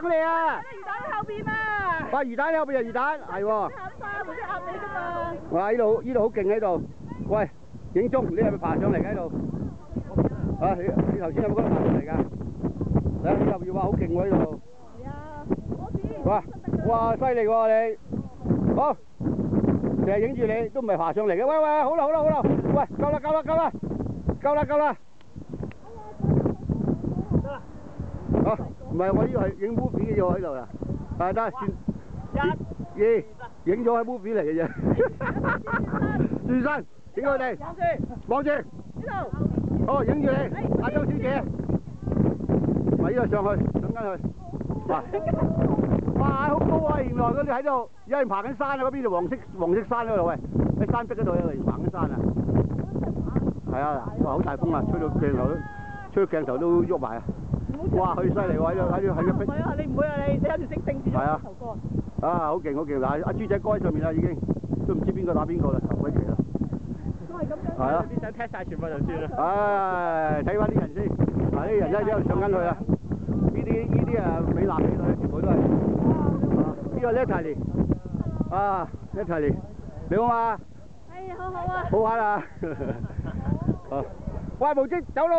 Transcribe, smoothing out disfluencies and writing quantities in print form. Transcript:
等你啊！魚蛋喺後邊啊！哇！魚蛋喺後邊有魚蛋，係喎。冇啲鴨尾㗎嘛！哇！呢度好勁喺度。喂，影中，你係咪爬上嚟嘅喺度？啊！你頭先有冇覺得爬上嚟㗎？嚟，你後邊話好勁喎呢度。係啊，我知。哇！犀利喎你。好，成日影住你都唔係爬上嚟嘅。喂喂，好啦好啦好啦，喂，夠啦夠啦夠啦，夠啦夠啦。好，唔係我呢個係影 movie 嘅啫喎喺度啦。得算。1、2，影咗係 movie 嚟嘅啫。轉身，影佢哋。望住。呢度。好，影住你，阿周小姐。咪呢度上去，上緊去。哇，好高啊！原來嗰啲喺度有人爬緊山啊！嗰邊就黃色山嗰度喂，喺山壁嗰度有人爬緊山啊！係啊，哇！好大風啊，吹到鏡頭都喐埋啊！哇！佢犀利喎，喺度唔係啊！你唔會啊你喺度定住咗頭哥。啊！好勁好勁！嗱，阿豬仔哥喺上面啦已經，都唔知邊個打邊個啦，頭鬼奇啦！都係咁樣。係啊！啲相踢晒全部就算啦。唉，睇翻啲人先，嗱啲人喺度上緊去啊！呢啲啊美男美女全部都係。呢個 Natalie 啊 Natalie 你好嘛？哎呀，好好啊！好玩啊！喂，無職走咯！